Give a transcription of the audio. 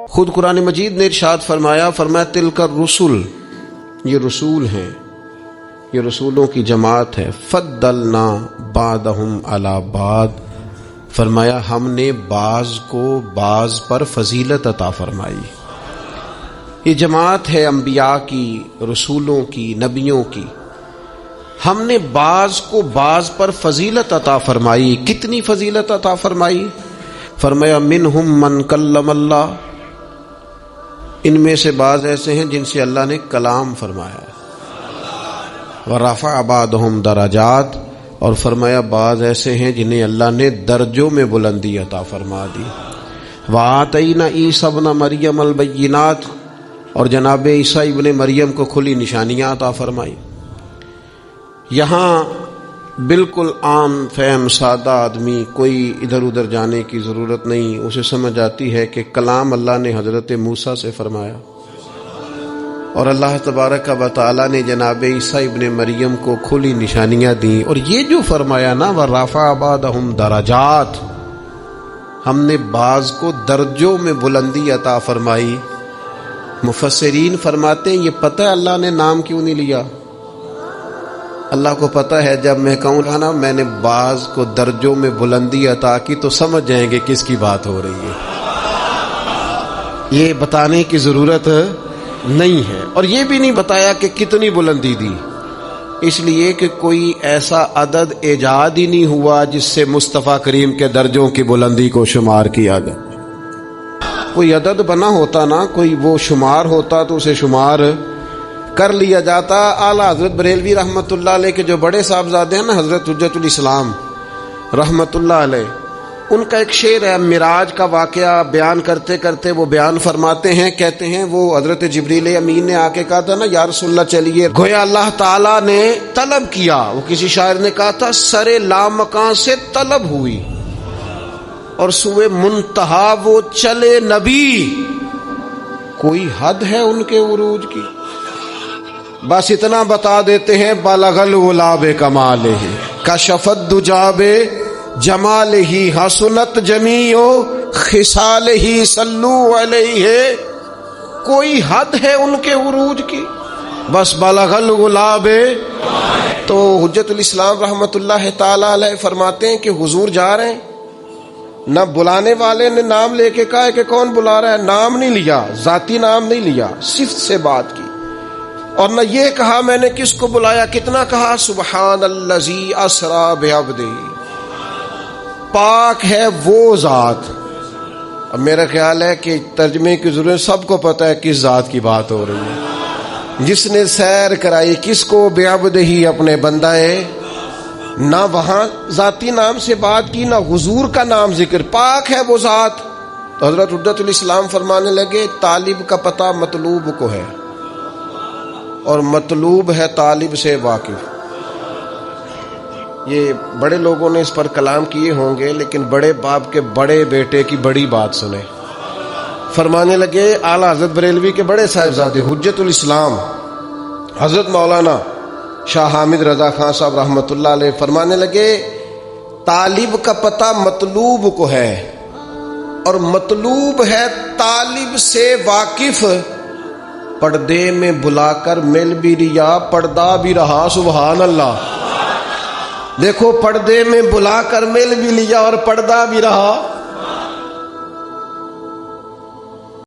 خود قرآن مجید نے ارشاد فرمایا تلک الرسل، یہ رسول ہیں، یہ رسولوں کی جماعت ہے، فضلنا بعضهم علی بعض، فرمایا ہم نے بعض کو بعض پر فضیلت عطا فرمائی۔ یہ جماعت ہے انبیاء کی، رسولوں کی، نبیوں کی، ہم نے بعض کو بعض پر فضیلت عطا فرمائی۔ کتنی فضیلت عطا فرمائی؟ فرمایا منہم من کلم اللہ، ان میں سے بعض ایسے ہیں جن سے اللہ نے کلام فرمایا، ورفع بعضهم درجات، اور فرمایا بعض ایسے ہیں جنہیں اللہ نے درجوں میں بلندی عطا فرما دی۔ وآتینا عیسی ابن مریم البینات، اور جناب عیسیٰ ابن مریم کو کھلی نشانیاں عطا فرمائی۔ یہاں بالکل عام فہم سادہ آدمی، کوئی ادھر ادھر جانے کی ضرورت نہیں، اسے سمجھ آتی ہے کہ کلام اللہ نے حضرت موسیٰ سے فرمایا، اور اللہ تبارک و تعالی نے جناب عیسیٰ ابن مریم کو کھلی نشانیاں دیں، اور یہ جو فرمایا نا وَرَفَعَ بَعْضَهُمْ دَرَجَاتٍ، ہم نے بعض کو درجوں میں بلندی عطا فرمائی۔ مفسرین فرماتے ہیں یہ پتہ ہے اللہ نے نام کیوں نہیں لیا؟ اللہ کو پتہ ہے جب میں کہوں نا میں نے بعض کو درجوں میں بلندی عطا کی تو سمجھ جائیں گے کس کی بات ہو رہی ہے، یہ بتانے کی ضرورت نہیں ہے۔ اور یہ بھی نہیں بتایا کہ کتنی بلندی دی، اس لیے کہ کوئی ایسا عدد ایجاد ہی نہیں ہوا جس سے مصطفیٰ کریم کے درجوں کی بلندی کو شمار کیا جائے۔ کوئی عدد بنا ہوتا نا، کوئی وہ شمار ہوتا تو اسے شمار کر لیا جاتا۔ اعلیٰ حضرت بریلوی رحمۃ اللہ علیہ کے جو بڑے صاحبزادے ہیں نا، حضرت حجت الاسلام رحمۃ اللہ علیہ، ان کا ایک شعر ہے، معراج کا واقعہ بیان کرتے کرتے وہ بیان فرماتے ہیں، کہتے ہیں وہ حضرت جبریل امین نے آ کے کہا تھا نا یا رسول اللہ چلیے، گویا اللہ تعالیٰ نے طلب کیا، وہ کسی شاعر نے کہا تھا سرے لامکاں سے طلب ہوئی، اور سوئے منتہا وہ چلے نبی، کوئی حد ہے ان کے عروج کی؟ بس اتنا بتا دیتے ہیں بلغ العلا بکمالہ کشف الدجی بجمالہ حسنت جمیع خصالہ صلو علیہ، کوئی حد ہے ان کے عروج کی؟ بس بلغ العلا تو حجت الاسلام رحمۃ اللہ تعالی علیہ فرماتے ہیں کہ حضور جا رہے ہیں، نہ بلانے والے نے نام لے کے کہا کہ کون بلا رہا ہے، نام نہیں لیا، ذاتی نام نہیں لیا، صفت سے بات کی، اور نہ یہ کہا میں نے کس کو بلایا، کتنا کہا سبحان الذی اسریٰ بعبدہ، پاک ہے وہ ذات۔ اب میرا خیال ہے کہ ترجمے کی ضرورت، سب کو پتہ ہے کس ذات کی بات ہو رہی ہے، جس نے سیر کرائی کس کو، بعبدہ ہی اپنے بندہ ہے، نہ وہاں ذاتی نام سے بات کی نہ حضور کا نام ذکر، پاک ہے وہ ذات۔ تو حضرت حجت الاسلام فرمانے لگے طالب کا پتہ مطلوب کو ہے، اور مطلوب ہے طالب سے واقف۔ یہ بڑے لوگوں نے اس پر کلام کیے ہوں گے، لیکن بڑے باپ کے بڑے بیٹے کی بڑی بات سنیں۔ فرمانے لگے اعلیٰ حضرت بریلوی کے بڑے صاحبزادے حجت الاسلام حضرت مولانا شاہ حامد رضا خان صاحب رحمۃ اللہ علیہ فرمانے لگے طالب کا پتہ مطلوب کو ہے، اور مطلوب ہے طالب سے واقف، پردے میں بلا کر مل بھی لیا پردہ بھی رہا، سبحان اللہ۔ دیکھو پردے میں بلا کر مل بھی لیا اور پردہ بھی رہا،